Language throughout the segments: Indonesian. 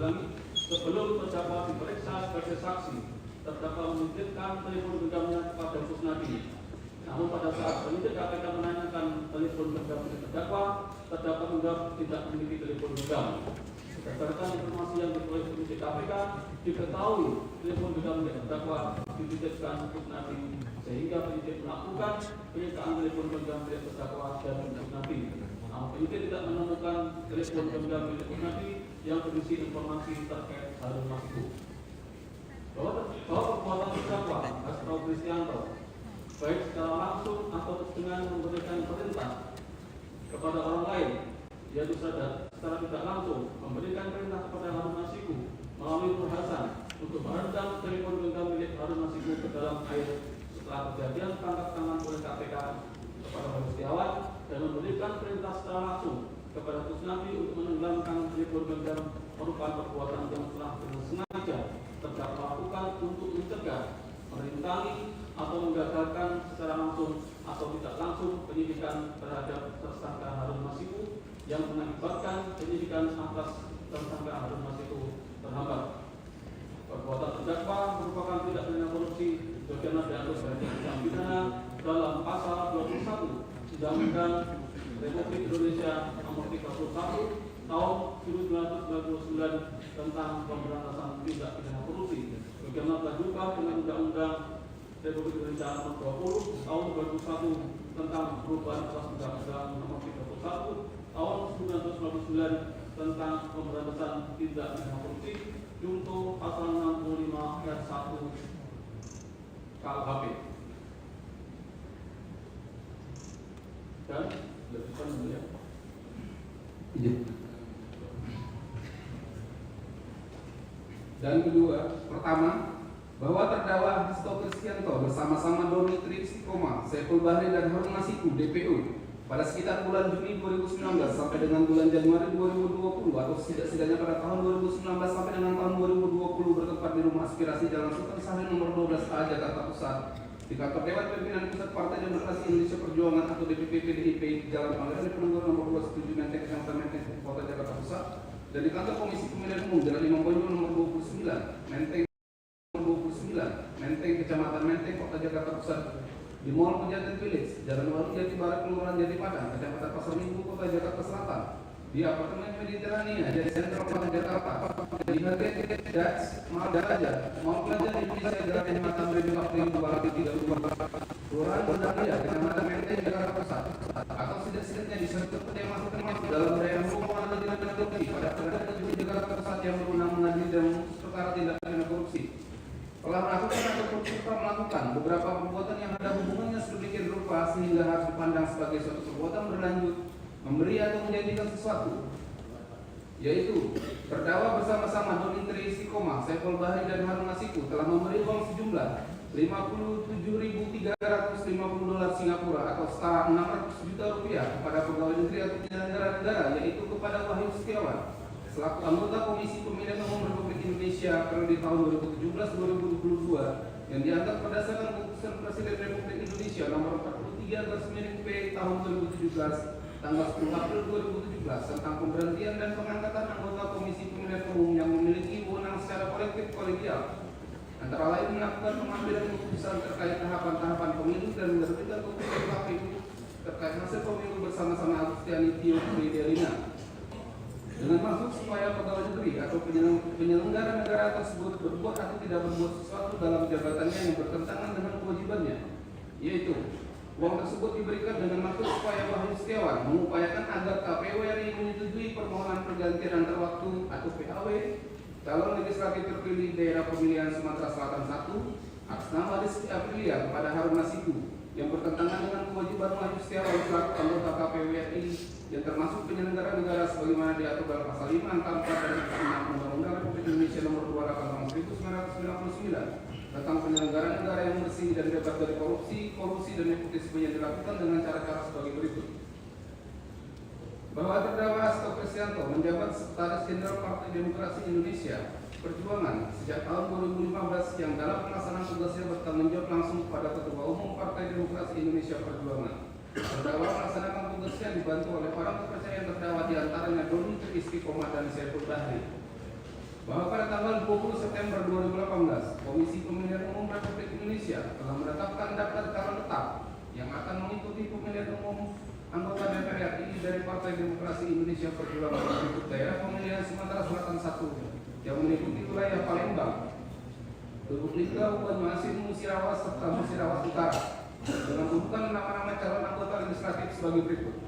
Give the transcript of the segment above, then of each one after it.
ulangi, sebelum terdakwa diperiksa sebagai saksi, terdakwa menitipkan telepon genggamnya kepada Kusnadi. Namun pada saat penyidik KPK menanyakan telepon genggam terdakwa menganggap tidak memiliki telepon genggam. Berdasarkan informasi yang diperoleh penyidik KPK, diketahui telepon genggam terdakwa dititipkan Kusnadi, sehingga penyidik melakukan penyitaan telepon genggam milik terdakwa dan Kusnadi. Namun penyidik tidak menemukan telepon genggam milik Kusnadi yang berisi informasi terkait Harun Masiku. Bahwa perbuatan terdakwa Hasrul Kristianto baik secara langsung atau dengan memberikan perintah kepada orang lain, yaitu secara tidak langsung memberikan perintah kepada Harun Masiku melalui Nur Hasan untuk merendam telepon genggam milik Harun Masiku ke dalam air setelah kejadian tangkap tangan oleh KPK kepada Wahyu Setiawan, dan memberikan perintah secara langsung kepada Kusnadi untuk menenggelamkan telepon genggam merupakan perbuatan yang telah dengan sengaja terdakwa lakukan untuk mencegah, merintangi atau menggagalkan secara langsung atau tidak langsung penyidikan terhadap tersangka Harun Masiku yang mengakibatkan penyidikan atas tersangka Harun Masiku terhambat. Perbuatan terdakwa merupakan tindak pidana korupsi sebagaimana diatur sebagai tindak pidana dalam pasal 21 Undang-Undang Republik Indonesia Nomor 31 Tahun 1999 tentang pemberantasan tindak pidana korupsi, bagaimana telah diubah dengan Undang-Undang Republik Indonesia Nomor 20 Tahun 2001 tentang perubahan atas Undang-Undang Nomor 31 Tahun 1999 tentang pemberantasan tindak pidana korupsi, junto pasal 65 ayat 1 KUHP. Dan lanjutkan dulu ya. Dan kedua, pertama, bahwa terdakwa Hasto Kristianto bersama-sama Doni Trisikoma, Saiful Bahri dan Harun Masiku DPO pada sekitar bulan Juni 2019 sampai dengan bulan Januari 2020 atau setidaknya pada tahun 2019 sampai dengan tahun 2020 bertempat di Rumah Aspirasi Jalan Sultan Salim nomor 12A Jakarta Pusat, di kantor Dewan Pimpinan Pusat Partai Demokrasi Indonesia Perjuangan atau DPP PDIP Jalan Pangeran Diponegoro nomor 27 Menteng Kecamatan Menteng Kota Jakarta Pusat, dan di kantor Komisi Pemilihan Umum Jalan Imam Bonjol nomor 29 Menteng Menteng Kecamatan Menteng Kota Jakarta Pusat, di Mall Pejaten Village Jalan Waru Jati Barat Kelurahan Jati Padang Kecamatan Pasar Minggu Kota Jakarta Selatan, di apartemen Mediterania Jati Sentral Kota Jakarta, di Harga Dutch Mall Daraja Mall Plaza Indonesia Jalan Ahmad Tamrin 4232 Kelurahan Gondangdia Kecamatan Menteng Jakarta Pusat, atau setidak-tidaknya disertai yang masuk dalam daerah hukum pengadilan tindak pidana korupsi pada Pengadilan Negeri Jakarta Pusat yang berwenang mengadili dan memutus perkara tindak pidana korupsi, telah melakukan atau serta melakukan beberapa perbuatan yang ada hubungannya sedemikian rupa sehingga harus dipandang sebagai suatu perbuatan berlanjut, memberi atau menjanjikan sesuatu, yaitu terdakwa bersama-sama Doni Trisikoma, Saiful Bahri dan Harun Masiku telah memberi uang sejumlah $57.350 Singapura atau setara 600 juta rupiah kepada pegawai negeri atau penyelenggara negara, yaitu kepada Wahyu Setiawan selaku anggota Komisi Pemilihan Umum Republik Indonesia periode tahun 2017-2022 yang dianggap berdasarkan keputusan Presiden Republik Indonesia nomor 43/P tahun 2017 tanggal 10 April 2017 tentang pemberhentian dan pengangkatan anggota Komisi Pemilihan Umum yang memiliki wewenang secara kolektif kolegial, antara lain melakukan pengambilan keputusan terkait tahapan-tahapan pemilu dan menerbitkan keputusan KPU terkait hasil pemilu bersama-sama Agustiani Tio Fidelina, dengan maksud supaya pegawai negeri atau penyelenggara negara tersebut berbuat atau tidak berbuat sesuatu dalam jabatannya yang bertentangan dengan kewajibannya, yaitu uang tersebut diberikan dengan maksud supaya Wahyu Setiawan mengupayakan agar KPU RI menyetujui permohonan pergantian antar waktu atau PAW calon legislatif terpilih daerah pemilihan Sumatera Selatan 1 atas nama Rizky Aprilia kepada Harun Masiku yang bertentangan dengan kewajiban Wahyu Setiawan selaku anggota KPU RI yang termasuk penyelenggara negara sebagaimana diatur dalam pasal 5 angka 4 dan 6 Undang-Undang Republik Indonesia nomor 28 tahun 1999 tentang penyelenggara negara yang bersih dan bebas dari korupsi dan nepotisme yang dilakukan dengan cara-cara sebagai berikut. Bahwa terdakwa Hasto Kristianto menjabat Sekretaris Jenderal Partai Demokrasi Indonesia Perjuangan sejak tahun 2015 yang dalam pelaksanaan tugasnya bertanggung jawab langsung kepada Ketua Umum Partai Demokrasi Indonesia Perjuangan. Terdakwa melaksanakan tugasnya dibantu oleh orang kepercayaan terdakwa diantaranya Doni Trisikoma dan Saiful Bahri. 20 September 2018, Komisi Pemilihan Umum Republik Indonesia telah menetapkan daftar calon tetap yang akan mengikuti pemilihan umum anggota DPR RI dari Partai Demokrasi Indonesia Perjuangan untuk daerah pemilihan Sumatera Selatan 1 yang meliputi wilayah Palembang, Teluk Lingga, Banyuasin, Musirawas serta Musirawas Utara dengan urutan nama-nama calon anggota legislatif sebagai berikut: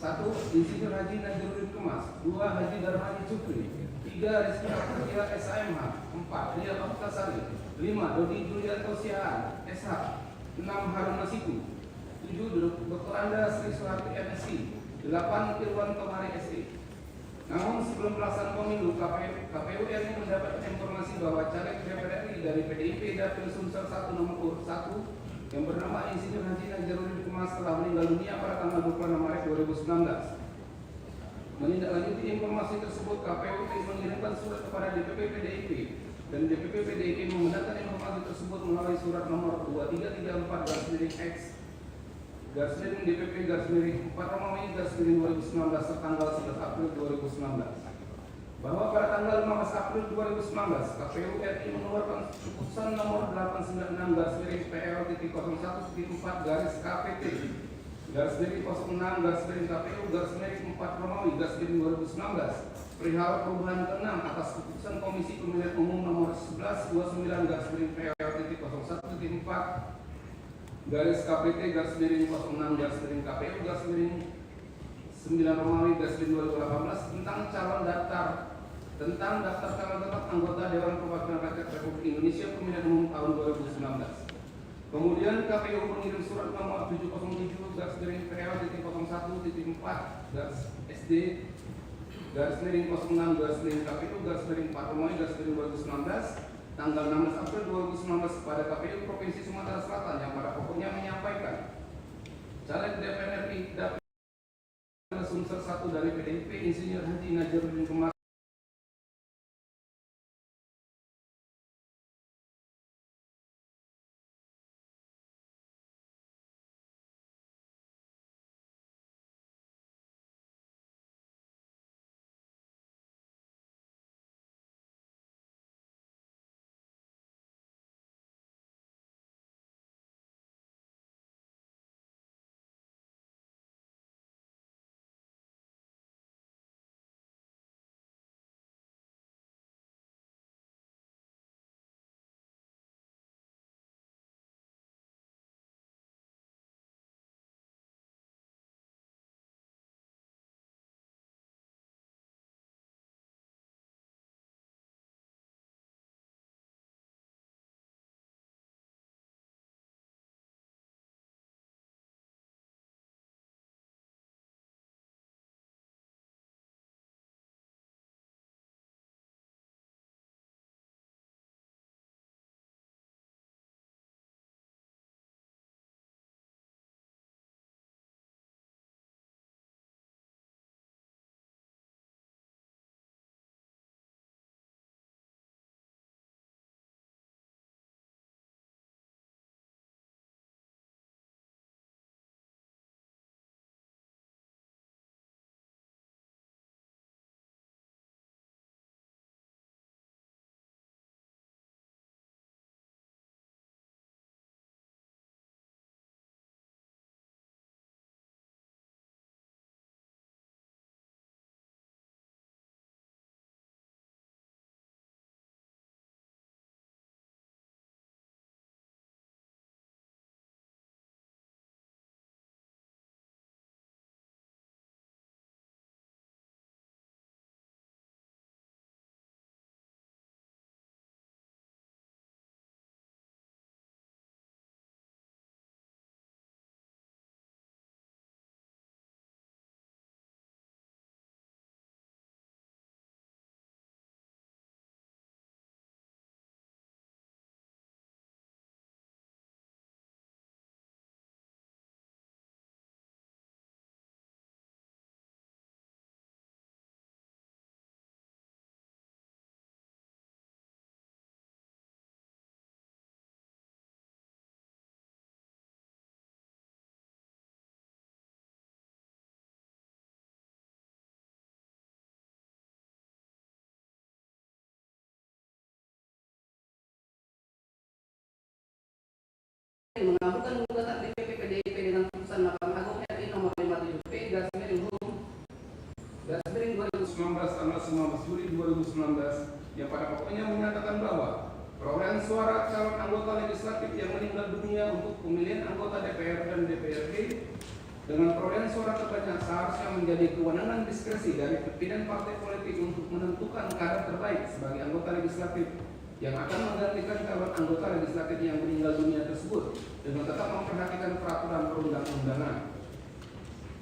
1. Insinyur Haji Najarudin Kemas. 2. Haji Darmani Cukri. 3. Rizky Aprilia SAMH. 4. Ria Baptasari. 5. Dodi Julianto Siaan SH. 6. Harun Masiku. 7. Dr. Anda Sri Suharti MSc. 8. Irwan Tomari SE. Namun sebelum pelaksanaan pemilu, KPU RI mendapatkan informasi bahwa caleg DPR RI dari PDIP Dapil Sumsel 1 nomor urut 1 yang bernama Insinyur Haji Najarudin Kemas telah meninggal dunia pada tanggal 26 Maret 2019. Menindaklanjuti informasi tersebut, KPU RI mengirimkan surat kepada DPP PDIP dan DPP PDIP membenarkan informasi tersebut melalui surat nomor 2334/X DPP /4 Romawi /2019 tertanggal 11 April 2019 bahwa pada tanggal 15 April 2019 KPU RI mengeluarkan keputusan nomor 896/PL.01.4/KPT /06/KPU/4 Romawi /2019 perihal perubahan ke-6 atas keputusan Komisi Pemilihan Umum nomor 1129/PL.06/KPU/9 Romawi /2018 tentang daftar calon tetap anggota Dewan Perwakilan Rakyat Republik Indonesia Pemilihan Umum tahun 2019. Kemudian KPU mengirim surat nomor 707/PL.01.4/SD /06/KPU/4 Romawi /2019 tanggal 16 April 2019 kepada KPU Provinsi Sumatera Selatan yang pada pokoknya menyampaikan caleg DPR RI Dapil Sumsel 1 dari PDIP Insinyur Haji Najarudin Kemas mengabulkan gugatan DPP PDIP dengan putusan Mahkamah Agung RI nomor 57P garis miring HUM garis miring 2019 tanggal 19 Juli 2019 yang pada pokoknya menyatakan bahwa perolehan suara calon anggota legislatif yang meninggal dunia untuk pemilihan anggota DPR dan DPRD dengan perolehan suara terbanyak seharusnya menjadi kewenangan diskresi dari pimpinan partai politik untuk menentukan kader terbaik sebagai anggota legislatif yang akan menggantikan calon anggota legislatif yang meninggal dunia tersebut dengan tetap memperhatikan peraturan perundang-undangan.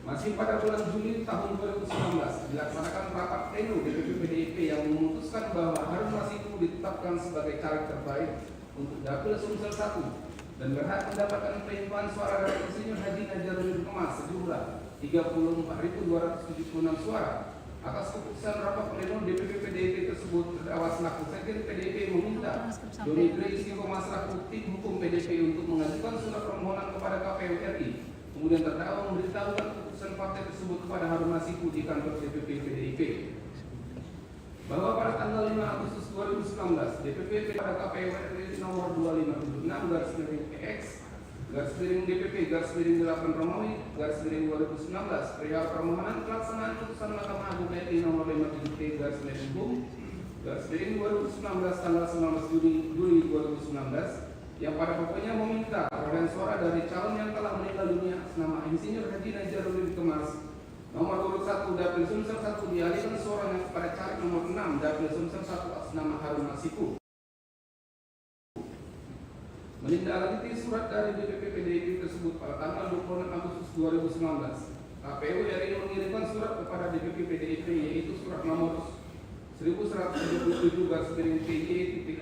Masih pada bulan Juli tahun 2019 dilaksanakan rapat pleno DPP PDIP yang memutuskan bahwa Harun Masiku ditetapkan sebagai caleg terbaik untuk Dapil Sumsel 1 dan berhak mendapatkan pelimpahan suara dari Insinyur Haji Najarudin Kemas sejumlah 34.276 suara. Atas keputusan rapat pleno DPP PDIP tersebut, terdakwa selaku sekjen PDIP meminta Doni Tri Istiqomah selaku tim hukum PDIP untuk mengajukan surat permohonan kepada KPU RI. Kemudian terdakwa memberitahukan keputusan partai tersebut kepada Harun Masiku di kantor DPP PDIP. Bahwa pada tanggal 5 Agustus 2019, DPP pada KPU RI nomor 2576 garis miring PX garis miring DPP garis miring 8 Romawi garis miring 2019 perihal permohonan pelaksanaan putusan Mahkamah Agung RI nomor 57T garis miring HUM garis miring 2019 tanggal 19 Juli 2019 yang pada pokoknya meminta perolehan suara dari calon yang telah meninggal dunia atas nama Insinyur Haji Najarudin Kemas nomor urut 1 Dapil Sumsel 1 dialihkan suaranya kepada caleg nomor 6 Dapil Sumsel 1 atas nama Harun Masiku. Menindaklanjuti surat dari DPP PDIP tersebut pada tanggal 26 Agustus 2019, KPU RI mengirimkan surat kepada DPP PDIP yaitu surat nomor 1177 garis miring PY.01.1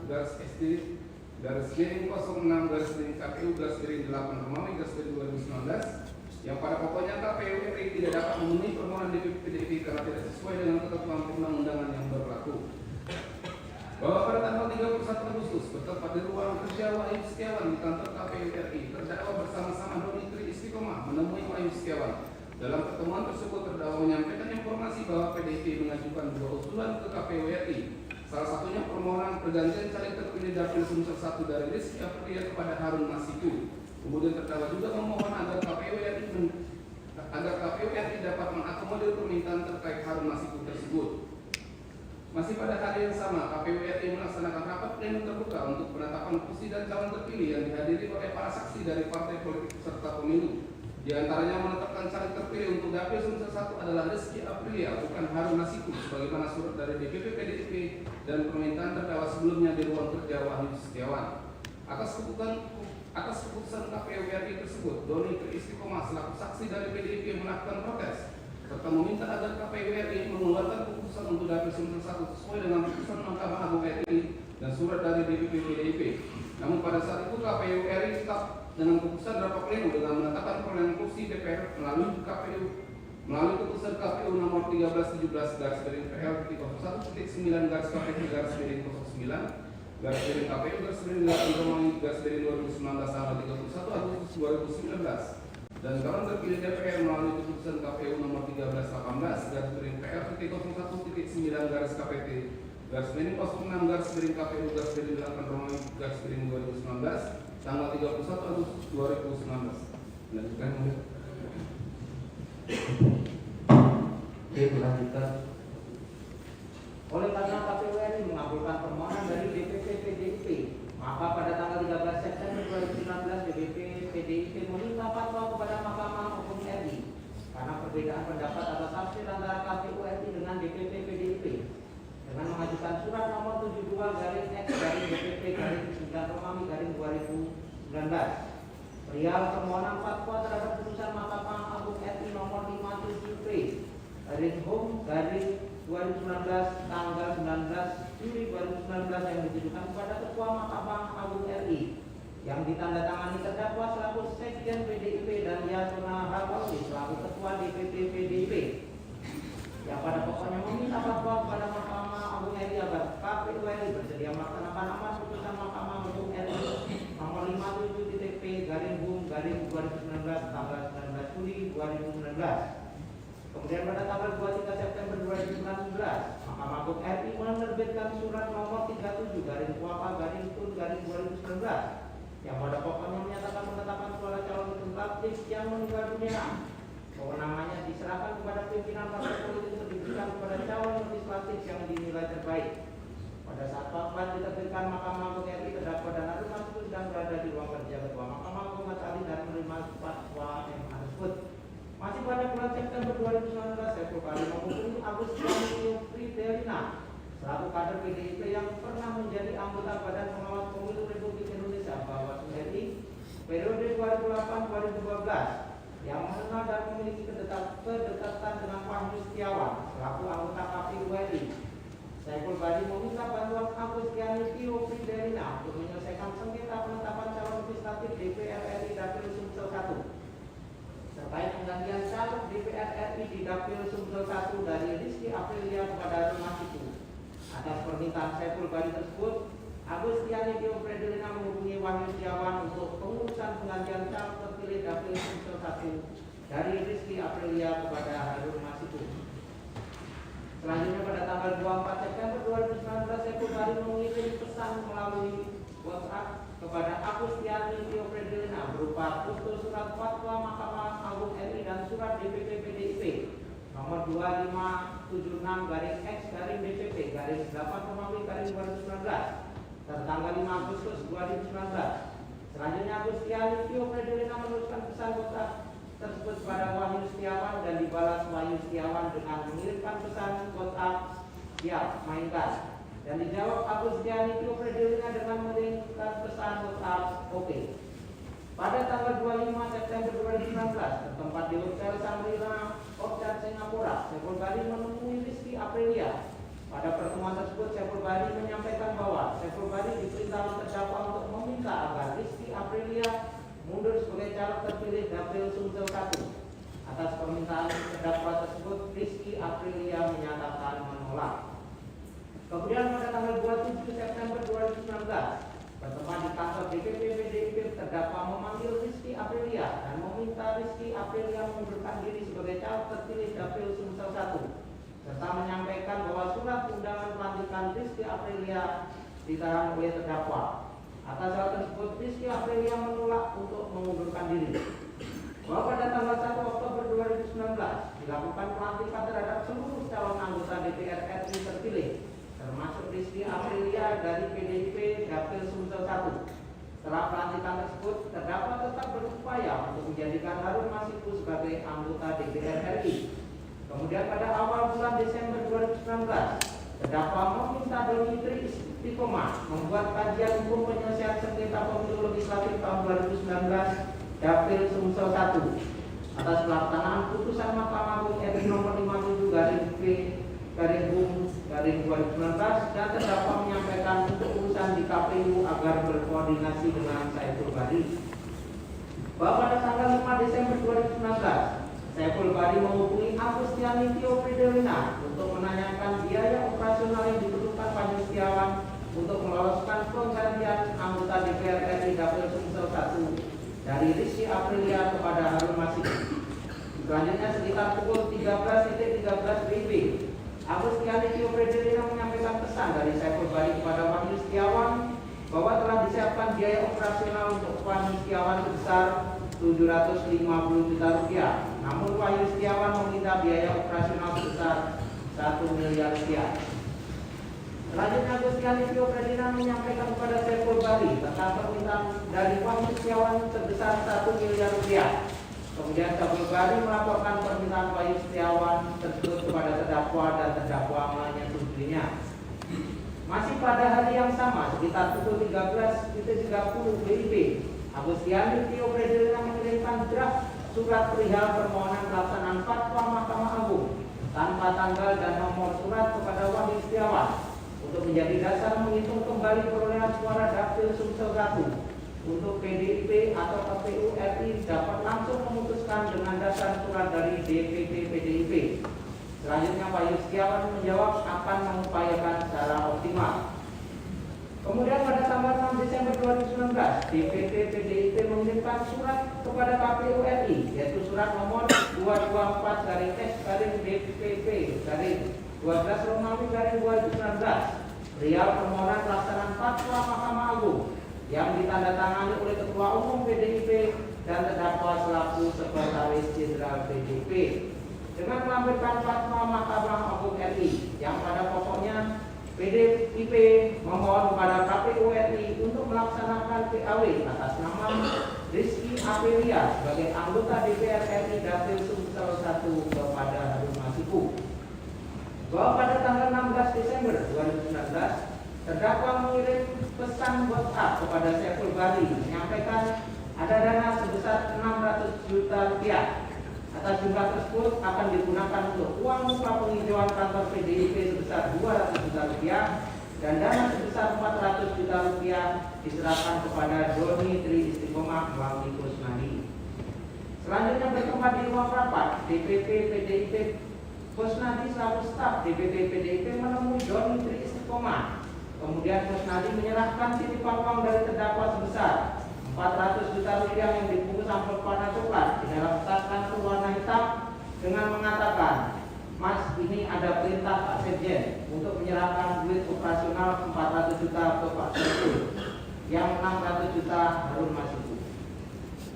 garis SD garis miring 06 garis miring KPU garis miring 8 Romawi garis miring 2019 yang pada pokoknya KPU RI tidak dapat memenuhi permohonan DPP PDIP karena tidak sesuai dengan ketentuan perundang-undangan yang berlaku. Bahwa pada tanggal 31 Agustus bertempat di ruang kerja Wahyu Setiawan di kantor KPU RI, terdakwa bersama-sama Doni Tri Istiqomah menemui Wahyu Setiawan. Dalam pertemuan tersebut terdakwa menyampaikan informasi bahwa PDIP mengajukan 2 usulan ke KPU RI. Salah satunya permohonan pergantian caleg terpilih Dapil Sumsel 1 dari Rizky Aprilia kepada Harun Masiku. Kemudian terdakwa juga memohon agar KPU RI dapat mengakomodir permintaan terkait Harun Masiku tersebut. Masih pada hari yang sama, KPU RI melaksanakan rapat pleno terbuka untuk penetapan kursi dan calon terpilih yang dihadiri oleh para saksi dari partai politik peserta pemilu. Di antaranya menetapkan caleg terpilih untuk Dapil Sumsel 1 adalah Rizky Aprilia, bukan Harun Masiku, sebagaimana surat dari DPP PDIP dan permintaan terdakwa sebelumnya di ruang kerja Wahyu Setiawan. Atas keputusan KPU RI tersebut, Doni Tri Istiqomah selaku saksi dari PDIP melakukan protes serta meminta agar KPU RI mengeluarkan keputusan untuk Dapil Sumsel 1 sesuai dengan keputusan Mahkamah Agung RI dan surat dari DPP PDIP. Namun pada saat itu KPU RI tetap dengan keputusan rapat pleno dengan menetapkan perolehan kursi DPR melalui keputusan KPU nomor 1317 garis miring PL 01.9 garis KPU garis miring 09 garis miring KPU garis miring 8 garis miring 2019 tanggal 31 Agustus 2019 dan calon terpilih DPR melalui keputusan KPU nomor 1318 garis miring PL 01.9 garis KPT garis miring 06 garis miring KPU garis miring 8 Romawi garis miring 2019 tanggal 31 Agustus 2019. Lanjutkan. Dilanjutkan. Oleh karena KPU RI mengabulkan permohonan dari DPP PDIP, maka pada tanggal 13 September 2019 DPP PDIP meminta fatwa kepada Mahkamah Agung RI karena perbedaan pendapat atau tafsir antara KPU RI dengan DPP PDIP dengan mengajukan surat nomor 72/X/DPP/9 perihal permohonan fatwa terhadap putusan Mahkamah Agung RI nomor 57P HUM 2019 tanggal 19 Juli 2019 yang ditujukan kepada Ketua Mahkamah Agung RI yang ditandatangani terdakwa selaku Sekjen PDIP dan Yasona Harpawi selaku Ketua DPP PDIP yang pada pokoknya meminta fatwa kepada Mahkamah Agung RI agar KPU RI bersedia melaksanakan amar putusan Mahkamah Agung RI nomor 57.P HUM 2019 tanggal 19 Juli 2019. Kemudian pada tanggal 23 September 2019, Mahkamah Agung RI menerbitkan surat nomor 37/Kuapa/Tun/2019 Yang pada pokoknya menyatakan penetapan suara calon legislatif yang meninggal dunia kewenangannya diserahkan kepada pimpinan partai politik untuk diberikan kepada calon legislatif yang dinilai terbaik. Pada saat fatwa diterbitkan Mahkamah Agung RI, terdakwa dan Harun Masiku sedang berada di ruang kerja Ketua Mahkamah Agung Ali dan menerima fatwa MA tersebut. Masih pada bulan September 2019, Saiful Bari menghubungi Agus Fridelina selaku kader PDIP yang pernah menjadi anggota Badan Pengawas Pemilu Republik Indonesia Bawaslu RI periode 2008-2012 yang mengenal dan memiliki kedekatan dengan Wahyu Setiawan selaku anggota KPU RI. Saiful Bari meminta bantuan Agus Tio Fridelina untuk menyelesaikan sengketa penetapan calon legislatif DPR RI Dapil Sumsel 1 terkait penggantian caleg DPR RI di Dapil Sumsel 1 dari Rizky Aprilia kepada Harun Masiku. Atas permintaan Saiful Bari tersebut, Agus Tio Fridelina menghubungi Wahyu Setiawan untuk pengurusan penggantian caleg terpilih Dapil Sumsel 1 dari Rizky Aprilia kepada Harun Masiku. Selanjutnya pada tanggal 24 September 2019, Saiful Bari mengirim pesan melalui WhatsApp kepada Agus Tio Fridelina berupa foto surat fatwa Mahkamah Agung RI dan surat DPP PDIP nomor 2576-X-DPP-8 tertanggal 5 Agustus 2019. Selanjutnya Agus Tio Fridelina menuliskan pesan WhatsApp tersebut kepada Wahyu Setiawan dan dibalas Wahyu Setiawan dengan mengirimkan pesan WhatsApp siap mainkan. Dan dijawab Agus Tio Fridelina dengan mengirimkan pesan WhatsApp oke. Pada tanggal 25 September 2019, bertempat di Hotel Shangri-La Orchard Singapura, Saiful Bari menemui Rizky Aprilia. Pada pertemuan tersebut, Saiful Bari menyampaikan bahwa Saiful Bari diperintah terdakwa untuk meminta agar Rizky Aprilia mundur sebagai caleg terpilih Dapil Sumsel 1. Atas permintaan terdakwa tersebut, Rizky Aprilia menyatakan menolak. Kemudian pada tanggal 27 September 2019, bertempat di kantor DPP PDIP, terdakwa memanggil Rizky Aprilia dan meminta Rizky Aprilia mengundurkan diri sebagai caleg terpilih Dapil Sumsel 1, serta menyampaikan bahwa surat undangan pelantikan Rizky Aprilia ditahan oleh terdakwa. Atas hal tersebut, Rizky Aprilia menolak untuk mengundurkan diri. Bahwa pada tanggal 1 Oktober 2019 dilakukan pelantikan terhadap seluruh calon anggota DPR RI terpilih, termasuk Rizky Aprilia dari PDIP Dapil Sumsel 1. Setelah pelantikan tersebut, terdakwa tetap berupaya untuk menjadikan Harun Masiku sebagai anggota DPR RI. Kemudian pada awal bulan Desember 2019, terdakwa meminta Domitri Istiqomah membuat kajian hukum penyelesaian sengketa pemilu legislatif tahun 2019 Dapil Sumsel 1 atas pelaksanaan putusan Mahkamah Agung RI nomor 57/P/2019 dan terdakwa menyampaikan untuk urusan di KPU agar berkoordinasi dengan Saiful Bari. Bahwa pada tanggal 5 Desember 2019, Saiful Bari menghubungi Agus Tio Fridelina untuk menanyakan biaya operasional yang dibutuhkan Wahyu Setiawan untuk meloloskan penggantian anggota DPR RI Dapil Sumsel 1 dari Rizky Aprilia kepada Harun Masiku. Selanjutnya sekitar pukul 13.13 WIB, Agus Tio Fridelina menyampaikan pesan dari Saiful Bari kepada Wahyu Setiawan bahwa telah disiapkan biaya operasional untuk Wahyu Setiawan sebesar Rp750 juta. Namun Wahyu Setiawan meminta biaya operasional sebesar Rp1 miliar. Selanjutnya Agus Tio Fridelina menyampaikan kepada Saiful Bari tentang permintaan dari Wahyu Setiawan sebesar Rp1 miliar. Kemudian Saiful Bari melaporkan permintaan Wahyu Setiawan tersebut kepada terdakwa dan terdakwa menyetujuinya. Masih pada hari yang sama, sekitar pukul 13.30 WIB, Agus Tio Fridelina mengirimkan draft surat perihal permohonan pelaksanaan fatwa Mahkamah Agung tanpa tanggal dan nomor surat kepada Wahyu Setiawan untuk menjadi dasar menghitung kembali perolehan suara Dapil Sumsel 1 untuk PDIP atau KPU RI dapat langsung memutuskan dengan dasar surat dari DPP PDIP. Selanjutnya Wahyu Setiawan menjawab akan mengupayakan secara optimal. Kemudian pada tanggal 6 Desember 2019, DPP PDIP mengirimkan surat kepada KPU RI, yaitu surat nomor 224/DPP/12 Romawi/2019 perihal permohonan pelaksanaan fatwa Mahkamah Agung yang ditandatangani oleh Ketua Umum PDIP dan terdakwa selaku Sekretaris Jenderal PDIP dengan melampirkan fatwa Mahkamah Agung RI yang pada pokoknya PDIP memohon kepada KPU RI untuk melaksanakan PAW atas nama Rizky Aprilia sebagai anggota DPR RI Dapil Sumsel 1 kepada Harun Masiku. Bahwa pada tanggal 16 Desember 2019 terdakwa mengirim pesan WhatsApp kepada Saiful Bari menyampaikan ada dana sebesar 600 juta rupiah. Atas jumlah tersebut akan digunakan untuk uang muka penghijauan kantor PDIP sebesar 200 juta rupiah dan dana sebesar 400 juta rupiah diserahkan kepada Doni Tri Istiqomah melalui Kusnadi. Selanjutnya bertempat di ruang rapat DPP PDIP Kusnadi selaku staf DPP PDIP menemui Doni Tri Istiqomah. Kemudian Kusnadi menyerahkan titipan uang dari terdakwa sebesar 400 juta rupiah yang dibungkus amplop warna coklat di dalam tas kantor warna hitam dengan mengatakan, "Mas, ini ada perintah Pak Sekjen untuk menyerahkan duit operasional 400 juta ke Pak Saiful, yang 600 juta Harun Masiku."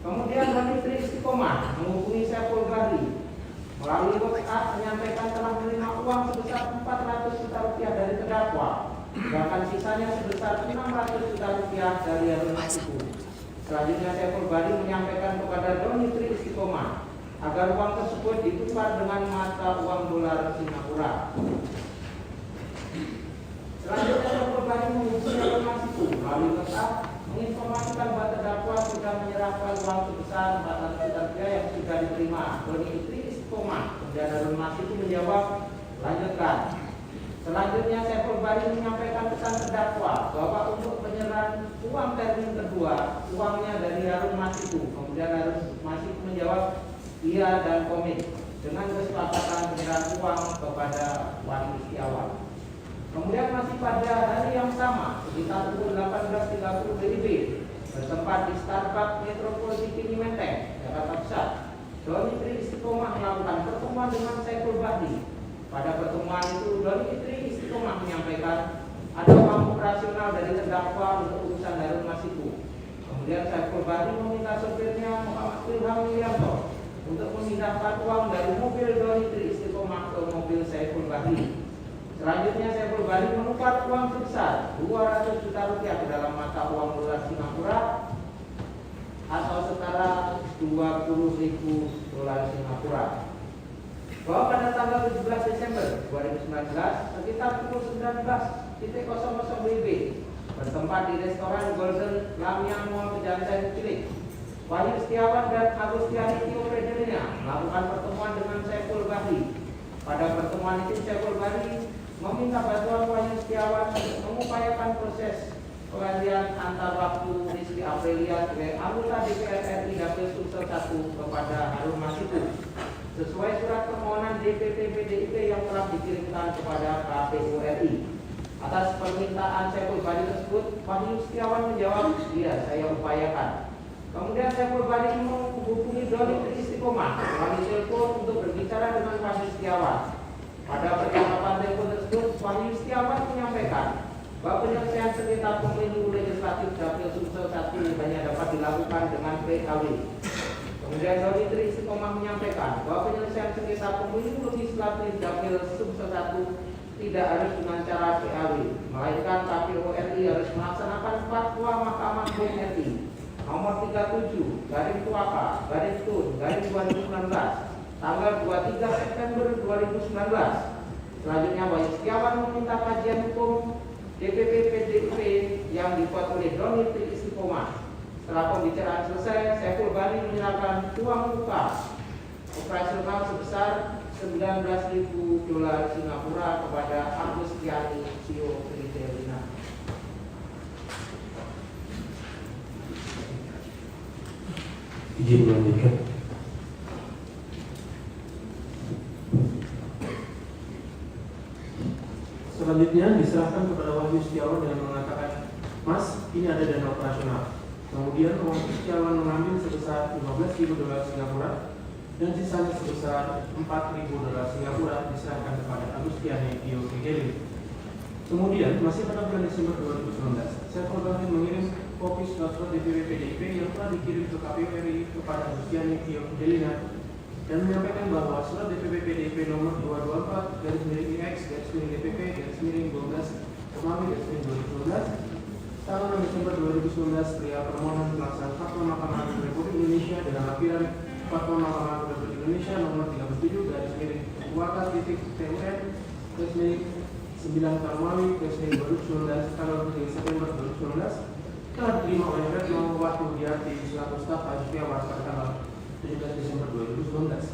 Kemudian Doni Tri Istiqomah menghubungi Saiful Bari melalui WhatsApp menyampaikan telah menerima uang sebesar 400 juta rupiah dari terdakwa, sedangkan sisanya sebesar 600 juta rupiah dari Harun Masiku. Selanjutnya Saiful Bari menyampaikan kepada Doni Tri Istiqomah agar uang tersebut ditukar dengan mata uang dolar Singapura. Selanjutnya Saiful Bari menghubungi Harun Masiku melalui WhatsApp menginformasikan bahwa terdakwa sudah menyerahkan uang sebesar 400 juta rupiah yang sudah diterima Doni Tri Istiqomah. Kemudian Harun Masiku menjawab, "Lanjutkan." Selanjutnya Saiful Bari menyampaikan pesan terdakwa bahwa untuk penyerahan uang termin kedua uangnya dari Harun Masiku. Kemudian Harun Masiku menjawab iya dan komit dengan kesepakatan penyerahan uang kepada Wahyu Setiawan. Kemudian masih pada hari yang sama sekitar pukul 18.30 WIB bertempat di Starbucks Metropol Bikini Menteng, Jakarta Pusat, Doni Tri Istiqomah melakukan pertemuan dengan Saiful Bari. Pada pertemuan itu Doni Tri Istiqomah menyampaikan ada uang operasional dari terdakwa untuk urusan Harun Masiku. Kemudian Saiful Bari meminta sopirnya Muhammad Ilham Wiyanto untuk memindahkan uang dari mobil Doni Tri Istiqomah ke mobil Saiful Bari. Selanjutnya Saiful Bari menukar uang sebesar 200 juta rupiah ke dalam mata uang dolar Singapura atau setara 20.000 dolar Singapura. Bahwa pada tanggal 17 Desember 2019 sekitar pukul 19.00 WIB bertempat di restoran Golden Lamyang Mall Pejaten Cilik, Wahyu Setiawan dan Agustiani Tio Frederina melakukan pertemuan dengan Saiful Bari. Pada pertemuan itu Saiful Bari meminta bantuan Wahyu Setiawan untuk mengupayakan proses pengalihan antar waktu Rizky Aprilia sebagai anggota DPR RI Dapil Sumsel 1 kepada Harun Masiku sesuai surat permohonan DPP PDIP yang telah dikirimkan kepada KPU RI. Atas permintaan Saiful Bari tersebut, Wahyu Setiawan menjawab, "Iya, saya upayakan." Kemudian Saiful Bari menghubungi Doni Tri Istiqomah melalui telepon untuk berbicara dengan Wahyu Setiawan. Pada percakapan telepon tersebut, Wahyu Setiawan menyampaikan bahwa penyelesaian sengketa pemilu legislatif Dapil Sumsel 1 hanya dapat dilakukan dengan PAW. Kemudian Doni Tri Istiqomah menyampaikan bahwa penyelesaian sengketa pemilu legislatif Dapil Sumsel 1 tidak harus dengan cara PAW, melainkan KPU RI harus melaksanakan fatwa Mahkamah Agung RI nomor 37/Tuaka/Tun/2019 tanggal 23 September 2019. Selanjutnya Wahyu Setiawan meminta kajian hukum DPP PDIP yang dibuat oleh Doni Tri Istiqomah. Setelah pembicaraan selesai, Saiful Bari menyerahkan uang muka operasional sebesar 19.000 dolar Singapura kepada Agustiani Tio Frederina. Izin melanjutkan. Selanjutnya diserahkan kepada Wahyu Setiawan dengan mengatakan, "Mas, ini ada dana operasional." Kemudian Wahyu Setiawan mengambil sebesar 15.000 dolar Singapura dan sisanya sebesar 4.000 dolar Singapura diserahkan kepada Agustiani Tio Frederina. Kemudian, masih pada bulan Desember 2019, Saiful Bahri mengirim kopi surat DPP PDIP yang telah dikirim ke KPU RI kepada Gustiani Tio Fidelina dan menyampaikan bahwa surat DPP PDIP nomor 224/DPP/12/12 tanggal 6 Desember 2019 perihal permohonan pelaksanaan Fatwa Mahkamah Agung Republik Indonesia dengan lampiran Fatwa Mahkamah Agung Republik Indonesia nomor 37/UAK/TWN/9 Romawi -2019 tanggal 3 September 2019 telah diterima oleh Retno Watu Diarti selaku staf Setiawan pada tanggal 17 Desember 2019.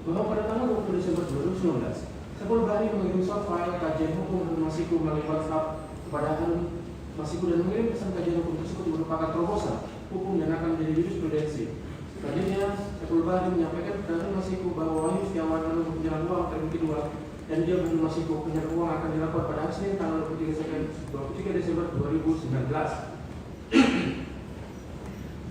Bahwa pada tanggal 20 Desember 2019, Saiful Bahri mengirim soft file kajian hukum Harun Masiku melalui WhatsApp kepada Harun Masiku dan mengirim pesan kajian hukum tersebut merupakan terobosan hukum dan akan menjadi jurisprudensi. Selanjutnya, Saiful Bahri menyampaikan kepada Harun Masiku bahwa Wahyu Setiawan lalu berjalan uang term kedua dan dia Harun Masiku penyerahan uang akan dilakukan pada Senin tanggal 23 Desember 2019.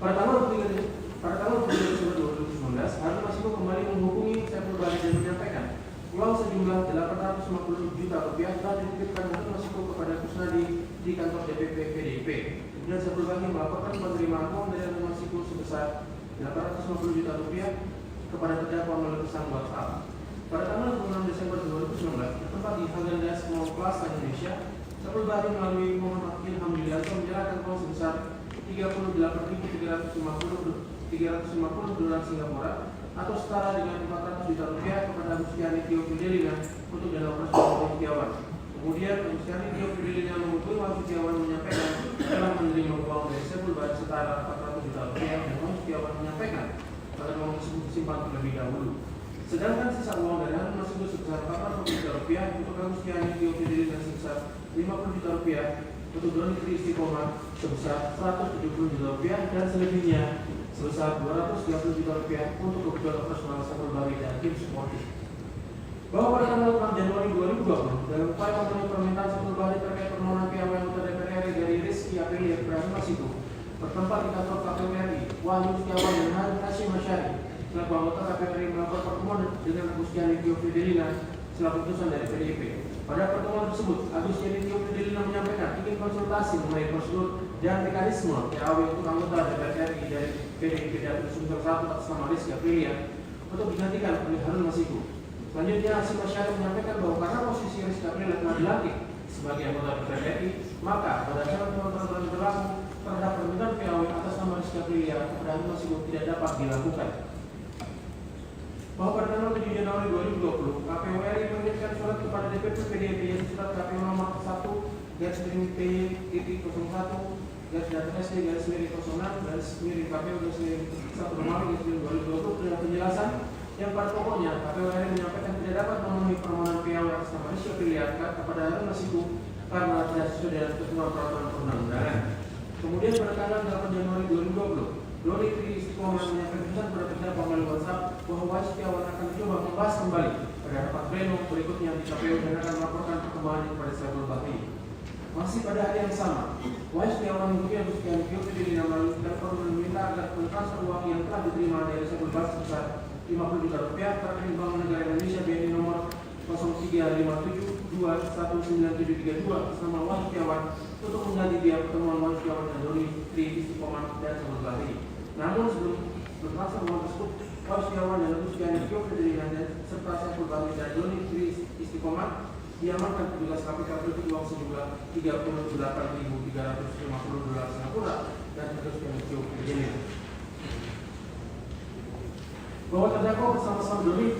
Pada tanggal 23 Desember 2019, Harun Masiku kembali menghubungi Saiful Bahri dan menyampaikan uang sejumlah 850 juta rupiah telah dititipkan Harun Masiku kepada Kusnadi di kantor DPP PDIP. Kemudian Saiful Bahri melaporkan penerimaan uang dari Harun Masiku sebesar 850 juta rupiah kepada terdakwa melalui pesan WhatsApp. Pada tanggal 26 Desember 2019, bertempat di Hagandas Mall Plaza Indonesia, Saiful Bahri melalui Muhammad Ilham Yulianto menyerahkan uang sebesar 38.350 dolar Singapura atau setara dengan 400 juta rupiah kepada Gustiani Tio Fidelina untuk dana operasional Wahyu Setiawan. Kemudian Gustiani Tio Fidelina menghubungi Wahyu Setiawan menyampaikan telah menerima uang dari Saiful Bahri setara 400 juta rupiah dan Wahyu Setiawan menyampaikan agar uang tersebut disimpan terlebih dahulu. Sedangkan sisa uang dari Harun Masiku sebesar 400 juta rupiah untuk Gustiani Tio Fidelina sebesar 50 juta rupiah untuk Doni Tri Istiqomah sebesar 170 juta rupiah dan selebihnya sebesar 230 juta rupiah untuk kebutuhan operasional Saiful Bahri dan tim supporting. Bahwa pada tanggal 6 Januari 2020 dalam upaya memenuhi permintaan Saiful Bahri terkait permohonan PAW anggota DPR RI dari Rizky Aprilia Harun Masiku bertempat di kantor KPU RI, Wahyu Setiawan dan Harun Hashim Asyari selaku anggota KPU RI melakukan pertemuan dengan Gustiani Tio Fidelina selaku utusan dari PDIP. Pada pertemuan tersebut, Gustiani Tio Fidelina menyampaikan ingin konsultasi mengenai prosedur dan mekanisme PAW untuk anggota DPR RI dari PDIP dan Sumber 1 atas nama Rizky Aprilia untuk digantikan oleh Harun Masiku. Selanjutnya, Hashim Asyari menyampaikan bahwa karena posisi Rizky Aprilia telah dilantik sebagai anggota DPR RI, maka pada syarat peraturan berlaku terhadap permintaan PAW atas nama Rizky Aprilia kepada Harun Masiku tidak dapat dilakukan. Bahwa pada tanggal 7 Januari 2020, KPU RI mengirimkan surat kepada DPP PDIP yaitu surat KPU nomor 1-P-01-SD-06-KPU-1 Romawi 2020 dengan penjelasan yang pada pokoknya KPU RI menyampaikan tidak dapat memenuhi permohonan PAW atas nama Rizky Aprilia kepada Harun Masiku karena tidak sesuai dengan ketentuan peraturan perundang-undangan. Kemudian pada tanggal 8 Januari 2020, Doni Tri Istiqomah menyampaikan pesan kepada terdakwa melalui WhatsApp bahwa Wahyu Setiawan akan mencoba membahas kembali pada rapat pleno berikutnya di KPU dan akan melaporkan perkembangannya kepada Saiful Bahri. Masih pada hari yang sama, Wahyu Setiawan menghubungi Gustiani Tio Fidelina melalui telepon dan meminta agar pentransfer uang yang telah diterima dari Saiful Bahri sebesar 50 juta rupiah terkait Bank Negara Indonesia BNI nomor 0357219732 atas nama Wahyu Setiawan untuk mengganti biaya pertemuan Wahyu Setiawan dan Doni Tri Istiqomah dan Saiful Bahri. Namun sebelum bertransfer uang tersebut, Wahyu Setiawan dan Gustiani Tio Fidelina serta Saiful Bahri dan Doni Tri Istiqomah diamankan petugas KPK berikut uang sejumlah 38.350 dolar Singapura dan Gustiani Tio Fidelina. Bahwa terdakwa bersama-sama Doni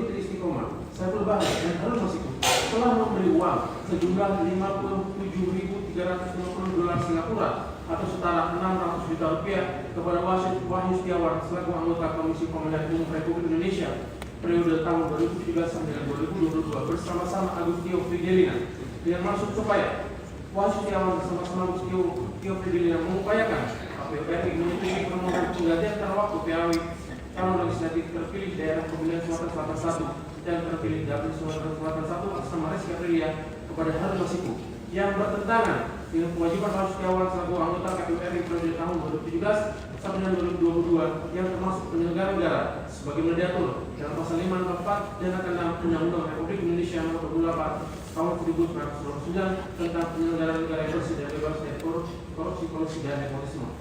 Tri Istiqomah, Saiful Bahri dan Harun Masiku telah memberi uang sejumlah 57.350 dolar Singapura atau setara 600 juta rupiah kepada Wahyu Setiawan selaku anggota Komisi Pemilihan Umum Republik Indonesia periode tahun 2017 sampai 2022 bersama-sama Tio Fidelina dengan maksud supaya Wahyu Setiawan bersama-sama Tio Fidelina mengupayakan KPU RI menyetujui permohonan penggantian waktu PAW calon legislatif terpilih daerah pemilihan Sumatera Selatan 1 dan terpilih Dapil Sumatera Selatan 1 atas nama Rizky Aprilia kepada Harun Masiku yang bertentangan dengan kewajiban Wahyu Setiawan selaku anggota KPU RI periode tahun 2017 sampai dengan 2022 yang termasuk penyelenggara negara sebagai diatur dalam pasal 5 dan 4 dan akan Undang-Undang Republik Indonesia Nomor 28 tahun 1999 tentang penyelenggaraan negara yang bersih dan bebas dari korupsi dan nepotisme.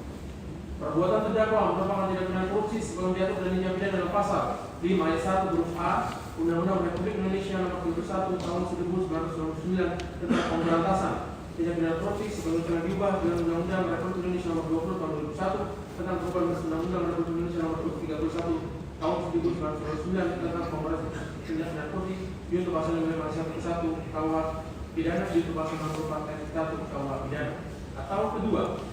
Perbuatan terdakwa merupakan tindak pidana korupsi sebelum diatur dan tindak pidana dalam pasal 5 ayat 1 huruf A Undang-Undang Republik Indonesia Nomor 31 Tahun 1999 tentang pemberantasan tindak pidana korupsi sebelum diubah dengan Undang-Undang Republik Indonesia Nomor 20 Tahun 2001 tentang perubahan Undang-Undang Republik Indonesia Nomor 31 Tahun 1999 tentang pemberantasan tindak pidana korupsi yaitu pasal 5 ayat 1 KUH pidana yaitu pasal 64 ayat 1 KUH pidana. Atau kedua,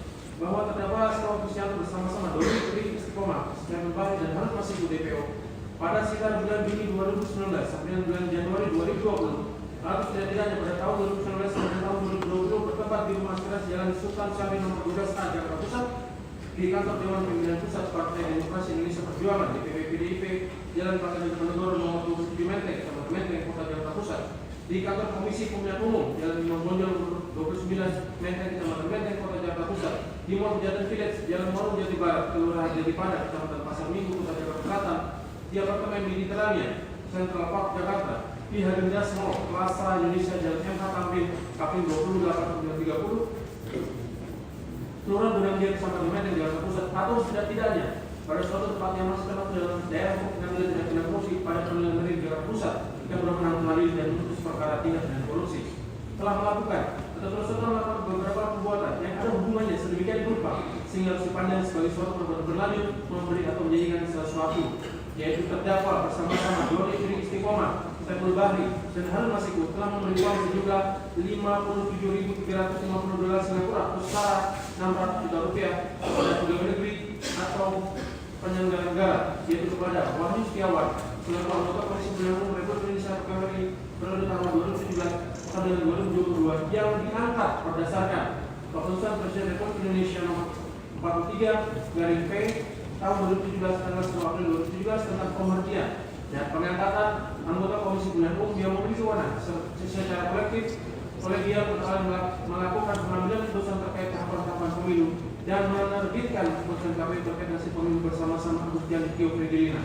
bahwa terdakwa Setia Kristianto bersama-sama Dodi Tri Istiqomah, Setiawan Bari dan Harun Masiku DPO pada sekitar bulan Juni 2019 sampai bulan Januari 2020 lalu setidaknya pada tahun 2019 sampai tahun 2020 bertempat di Rumah Aspirasi Jalan Sultan Syahrir Nomor 12A Jakarta Pusat, di kantor Dewan Pimpinan Pusat Partai Demokrasi Indonesia Perjuangan DPP PDIP Jalan Pangeran Diponegoro Nomor 27 Menteng, Kecamatan Menteng, Kota Jakarta Pusat, di kantor Komisi Pemilihan Umum Jalan Imam Bonjol Nomor 29 Menteng, Kecamatan Menteng, Kota Jakarta Pusat, di Mall Jatan Village Jalan Morong Jati Barat, Kelurahan Jati Padang, Kecamatan Pasar Minggu, Kota Jakarta Selatan, di apartemen Mediterania Central Park Jakarta, di Hagendas Mall Plaza Indonesia Jalan MH Tamrin Kaping 28 Kelurahan Gunung Jati Kecamatan Menteng, Jakarta Pusat, atau setidak-tidaknya pada suatu tempat yang masih terdapat dalam daerah pengambilan tindak pidana korupsi pada pengadilan negeri Jakarta Pusat yang berwenang mengadili dan memutus perkara tindak pidana korupsi telah melakukan atau terus melakukan beberapa perbuatan yang ada hubungannya sedemikian rupa sehingga harus dipandang sebagai suatu perbuatan berlanjut memberi atau menjadikan sesuatu, yaitu terdakwa bersama-sama Dodi Tri Istiqomah, Saiful Bahri dan Harun Masiku telah memberi uang sejumlah $57.350 Singapura atau setara Rp600 juta kepada pegawai negeri atau penyelenggara negara, yaitu kepada Wahyu Setiawan selaku anggota Komisi Pemilihan Umum Republik Indonesia PPRI periode tahun 2017 sampai 2022 yang diangkat berdasarkan Keputusan Presiden Republik Indonesia Nomor 43/P tahun 2017 tanggal 10 April 2017 tentang pemberhentian dan pengangkatan anggota Komisi Pemilihan Umum yang memiliki wewenang secara kolektif kolegial untuk melakukan pengambilan keputusan terkait tahapan-tahapan pemilu dan menerbitkan keputusan KPU terkait hasil pemilu bersama-sama Agustian Tio Frigelina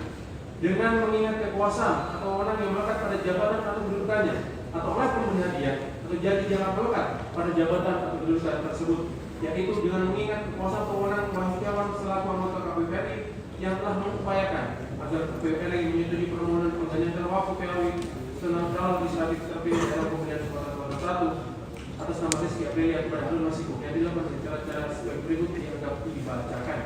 dengan mengingat kekuasaan atau wewenang yang melekat pada jabatan atau kedudukannya atau oleh pemberian hadiah atau jadi jangan melekat pada jabatan atau kedudukan tersebut, yaitu dengan mengingat kekuasaan wewenang Wahyu Setiawan selaku anggota KPU RI yang telah mengupayakan agar KPU RI menyetujui permohonan penggantian terwakil PAW senang calon legislatif terpilih dalam pemilihan kepala daerah 1 atas nama Rizky Aprilia kepada Harun Masiku yang dilakukan secara sebagai berikut dianggap dibacakan.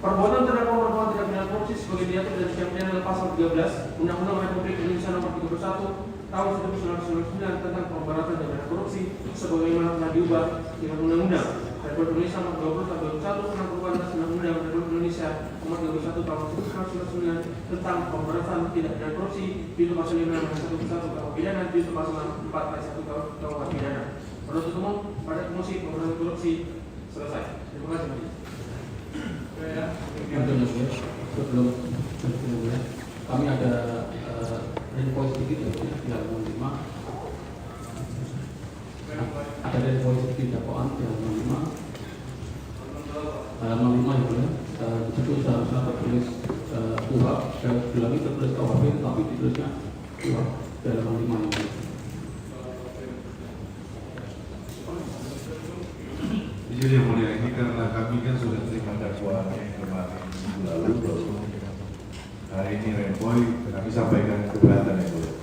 Perbuatan terdakwa merupakan tindak pidana korupsi sebagai diatur dan tindak pidana dalam pasal 13 Undang-Undang Republik Indonesia Nomor 31 Tahun 1999 tentang pemberantasan tindak pidana korupsi sebagaimana telah diubah dengan Undang-Undang Republik Indonesia Nomor 20 Tahun 2001 tentang perubahan Undang-Undang Republik Indonesia Nomor 31 Tahun 1999 tentang pemberantasan tindak pidana korupsi di pasal 5 ayat 1 KUH pidana di pasal 4 ayat 1 KUH pidana. Penuntut umum pada komisi pemberantasan korupsi selesai. Terima kasih. Sebelum kami ada info sedikit ya, di halaman 5 ada info sedikit dakwaan di halaman 5 yang boleh di situ seharusnya tertulis KUHP dan bilangnya tertulis KUHP tapi ditulisnya KUHP di halaman 5 yang boleh. Jadi yang mulia ini karena kami kan sudah terima dakwaan yang kemarin minggu lalu, hari ini Remboy kami sampaikan keberatan yang mulia.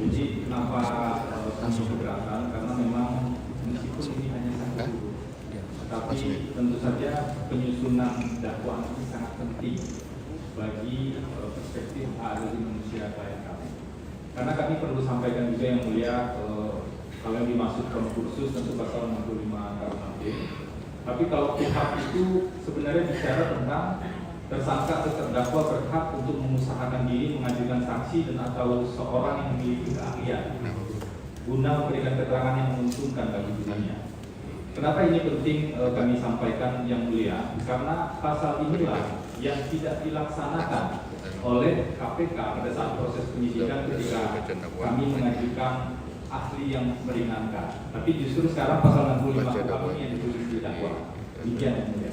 Jadi kenapa kami keberatan? Karena memang meskipun ini hanya satu, tapi tentu saja penyusunan dakwaan ini sangat penting bagi perspektif hak asasi manusia klien kami. Karena kami perlu sampaikan juga yang mulia Kalau yang dimaksud kursus tentu pasal 65 KUHP. Tapi kalau pihak itu sebenarnya bicara tentang tersangka atau terdakwa berhak untuk mengusahakan diri mengajukan saksi dan atau seorang yang memiliki keahlian guna memberikan keterangan yang menguntungkan bagi dirinya. Kenapa ini penting kami sampaikan yang mulia? Karena pasal inilah yang tidak dilaksanakan oleh KPK pada saat proses penyidikan ketika kami mengajukan ahli yang meringankan. Tapi justru sekarang pasal 65 KUHP ini yang ditulis didakwa. Demikian yang mulia.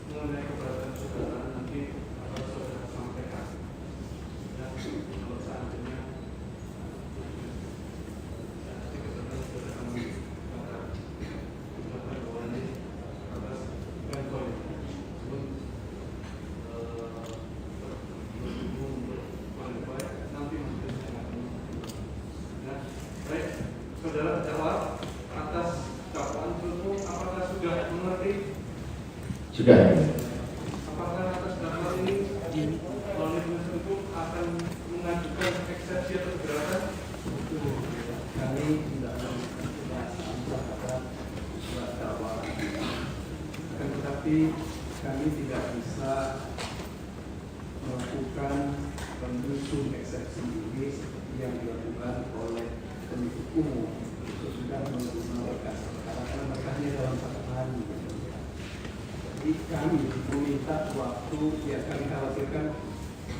Mengenai keberatan saudara nanti akan saudara sampaikan. Ya, kalau seandainya keberatan saudara kami akan ucapkan bahwa ini atas Menkoy sebelum nanti masih ya, baik, saudara jawab atas dakwaan tersebut apakah sudah mengerti? Sudah. Apakah atas dasar ini oleh penuntut umum akan mengajukan eksepsi atau keberatan? Kami tidak mengajukan terhadap surat dakwaan, akan tetapi kami tidak bisa melakukan menyusun eksepsi ini seperti yang dilakukan oleh penuntut umum sesudah menerima berkas perkara karena berkasnya dalam 1 hari. Jadi kami meminta waktu ya, kami khawatirkan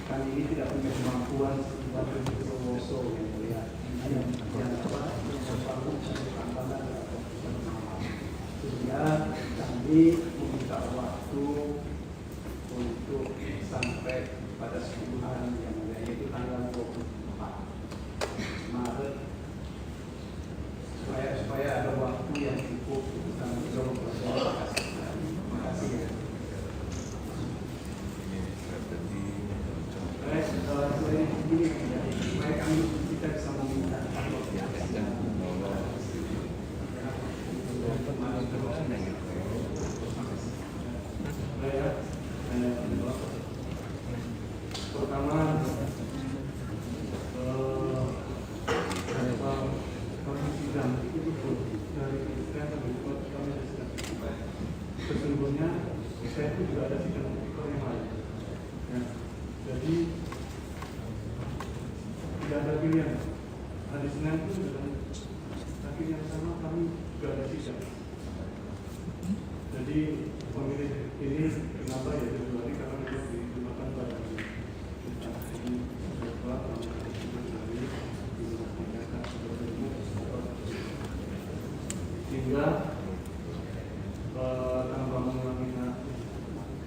kami ini tidak punya kemampuan seperti penuntut Woso yang mulia yang membangun satu tantangan atau pemahaman. Sehingga kami meminta waktu untuk sampai pada 10 hari yang mulia, yaitu tanggal 24 Maret supaya ada waktu yang cukup untuk kami menjawab. Terima kasih. Baik, selain ini supaya kami kita bisa meminta pertama kami sidang itu pun dari ketika kami sedang sesungguhnya saya itu juga ada sidang tipikor yang lain ya. Jadi tidak ada pilihan hari Senin itu dengan hakim yang sama kami juga ada sidang. Jadi pemilih ini kenapa ya Februari karena memang digunakan pada sehingga tanpa mengulangi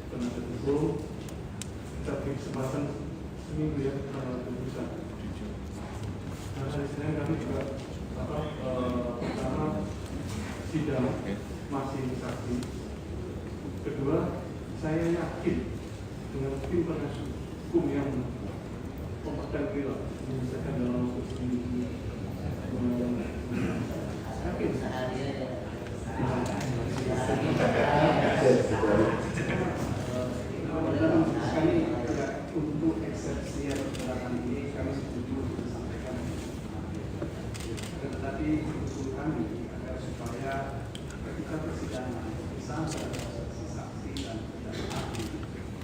penasihat hukum kita beri kesempatan seminggu ya putusan. Nah hari Senin kami juga pertama sidang masih saksi. Kedua, saya yakin dengan tim penasihat hukum yang kompeten kita menyelesaikan dalam waktu seminggu. Yakin. Kami tidak untuk eksepsi atau keberatan ini kami setuju disampaikan. Tetapi usul kami agar supaya ketika persidangan bisa ada saksi dan ahli,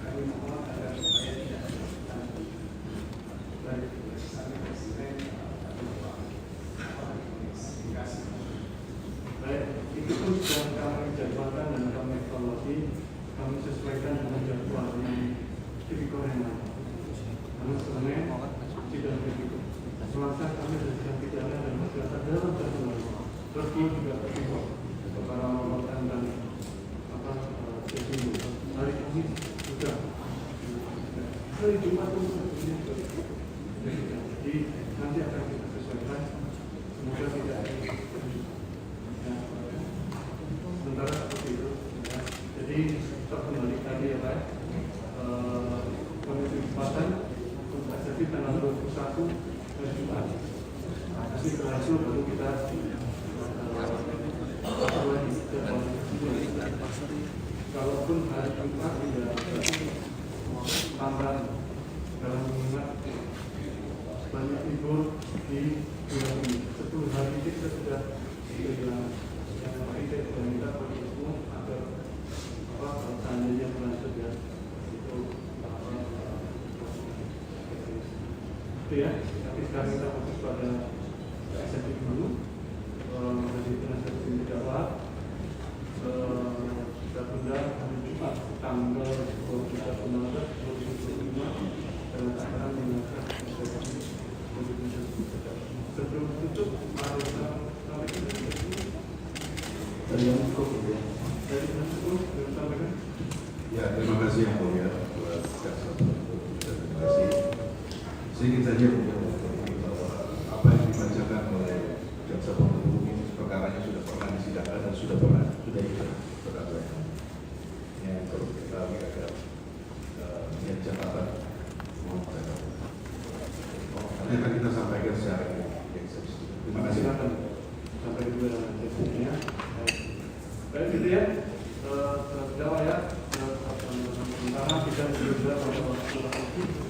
kami mohon agar supaya tidak dilakukan dari keputusan presiden atau investigasi. Baik, itu pun sudah kami jadwalkan dan kami evaluasi, kami sesuaikan dengan jadwal yang tipikor yang lain. Karena sebenarnya tidak begitu. Selasa kami ada sidang pidana dan masih ada dalam jadwal. Terus juga tipikor perkara melaporkan dan sesi hari ini sudah hari Jumat pun ini jadi nanti akan kita sesuaikan. Semoga tidak ada sementara seperti itu ya. Jadi kembali tadi ya Pak, kami kesempatan untuk eksepsi tanggal 21 Jumat. Nanti berhasil baru kita kalaupun hari Jumat tidak tambah dalam mengingat banyak libur di bulan ini. 10 hari ini kita sudah kehilangan. Yang lain kita sudah minta komitmen agar seandainya berlanjut ya itu ya. Tapi sekarang kita fokus pada eksekutif dulu. Jadi penasihat hukum terdakwa kita tunda hari Jumat tanggal 21 Maret 2025 dengan acara mendengarkan eksekutif untuk penasihat hukum terdakwa. Sebelum tutup, mari kita sampaikan dari yang cukup ya. Dari yang cukup, kita sampaikan. Ya, terima kasih yang mulia buat jaksa penuntut. Terima kasih. Sedikit saja bahwa apa yang dibacakan oleh jaksa penuntut umum ini perkaranya sudah pernah disidangkan dan sudah ikut perkara yang perlu kita agak menjadi catatan. Nanti akan kita sampaikan secara eksepsi. Terima kasih. Sampai juga eksepsinya. Baik gitu ya. Terdakwa ya. Sementara kita juga pada waktu itu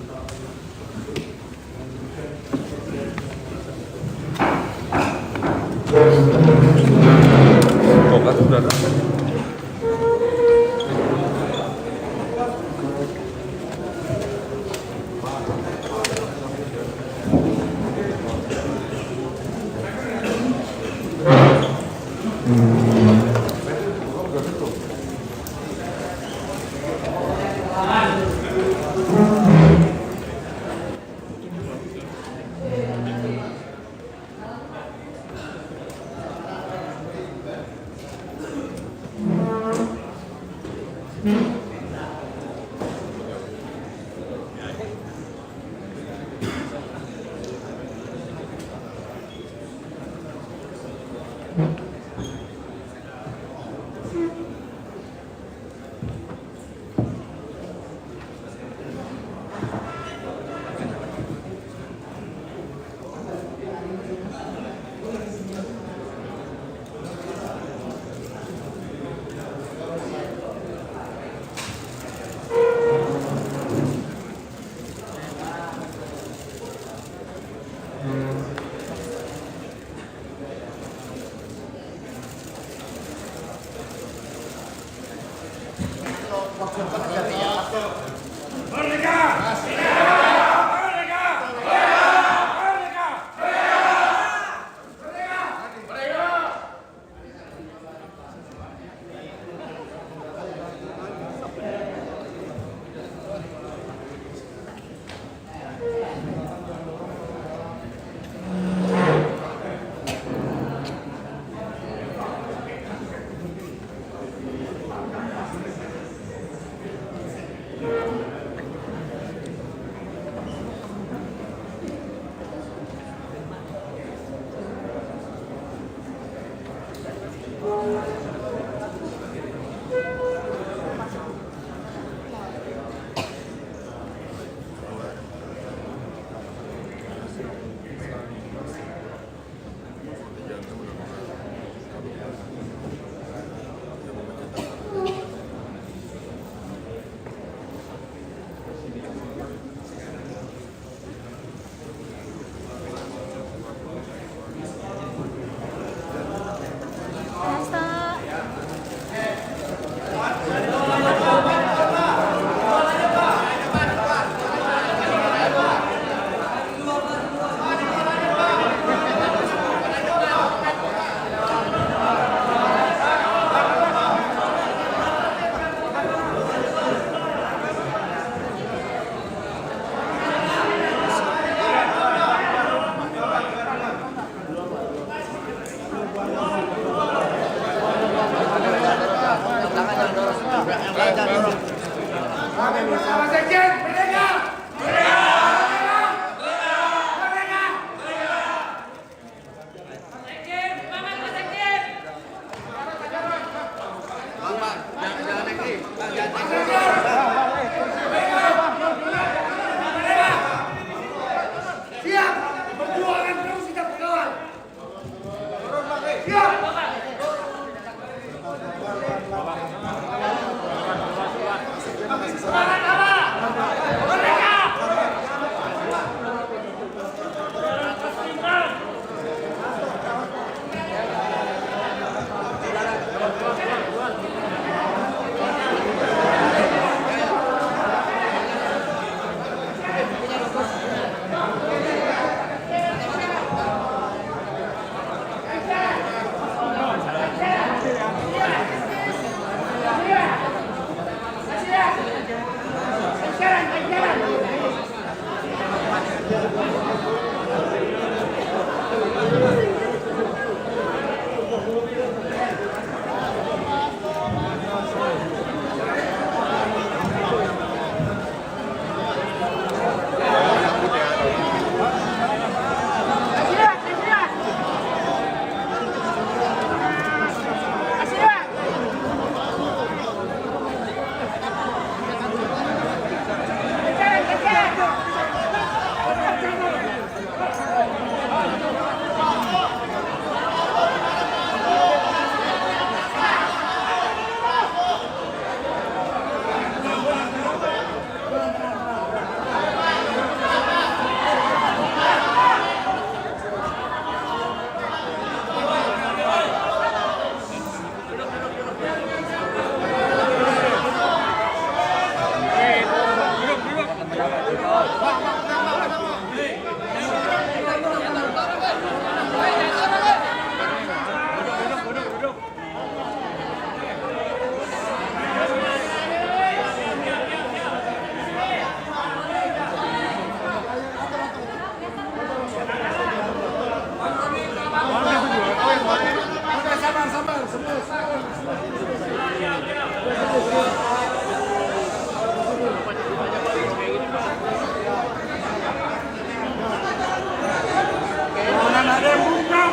Jangan ada yang bungkam.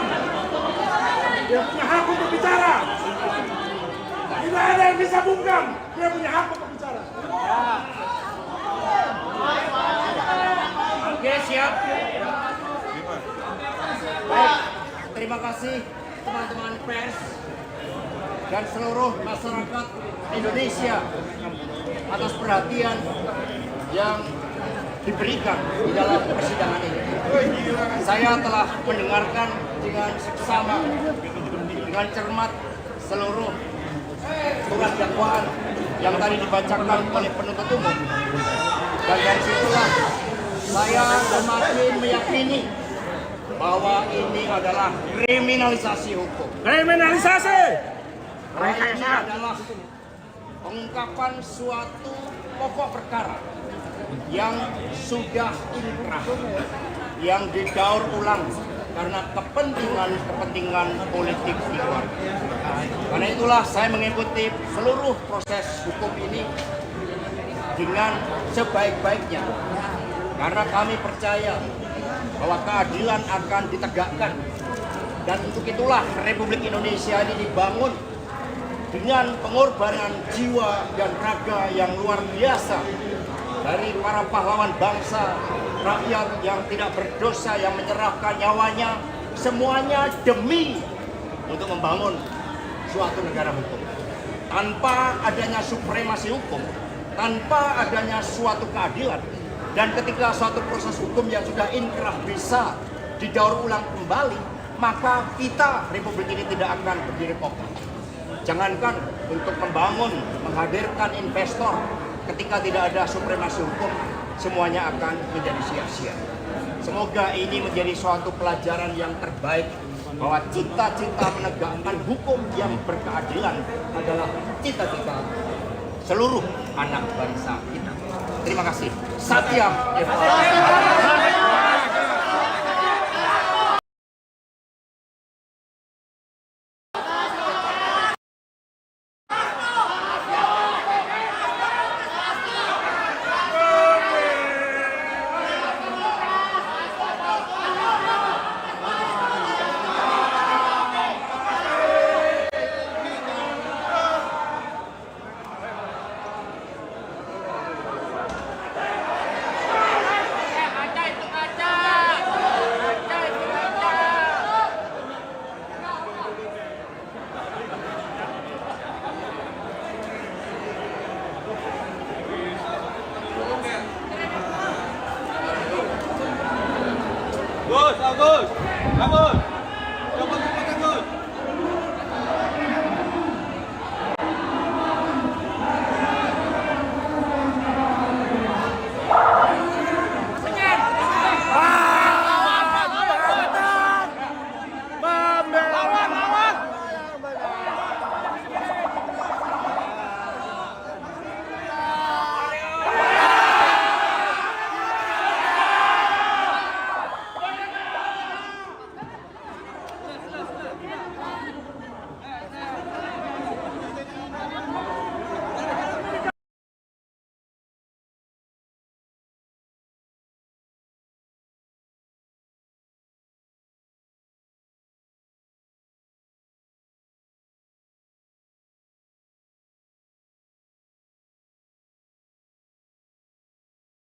Dia punya hak untuk bicara. Tidak ada yang bisa bungkam. Dia punya hak untuk bicara. Oke, siap. Baik, terima kasih teman-teman pers dan seluruh masyarakat Indonesia atas perhatian yang diberikan di dalam persidangan ini. Saya telah mendengarkan dengan seksama, dengan cermat seluruh surat dakwaan yang tadi dibacakan oleh penuntut umum. Dan dari situlah saya semakin meyakini bahwa ini adalah kriminalisasi hukum. Kriminalisasi. Ini adalah pengungkapan suatu pokok perkara yang sudah inkrah, yang didaur ulang karena kepentingan politik di luar. Karena itulah saya mengikuti seluruh proses hukum ini dengan sebaik-baiknya. Karena kami percaya bahwa keadilan akan ditegakkan. Dan untuk itulah Republik Indonesia ini dibangun dengan pengorbanan jiwa dan raga yang luar biasa dari para pahlawan bangsa, rakyat yang tidak berdosa, yang menyerahkan nyawanya, semuanya demi untuk membangun suatu negara hukum. Tanpa adanya supremasi hukum, tanpa adanya suatu keadilan, dan ketika suatu proses hukum yang sudah inkrah bisa didaur ulang kembali, maka kita, Republik ini tidak akan berdiri kokoh. Jangankan untuk membangun, menghadirkan investor, ketika tidak ada supremasi hukum, semuanya akan menjadi sia-sia. Semoga ini menjadi suatu pelajaran yang terbaik bahwa cita-cita menegakkan hukum yang berkeadilan adalah cita-cita seluruh anak bangsa kita. Terima kasih. Satyam Eva.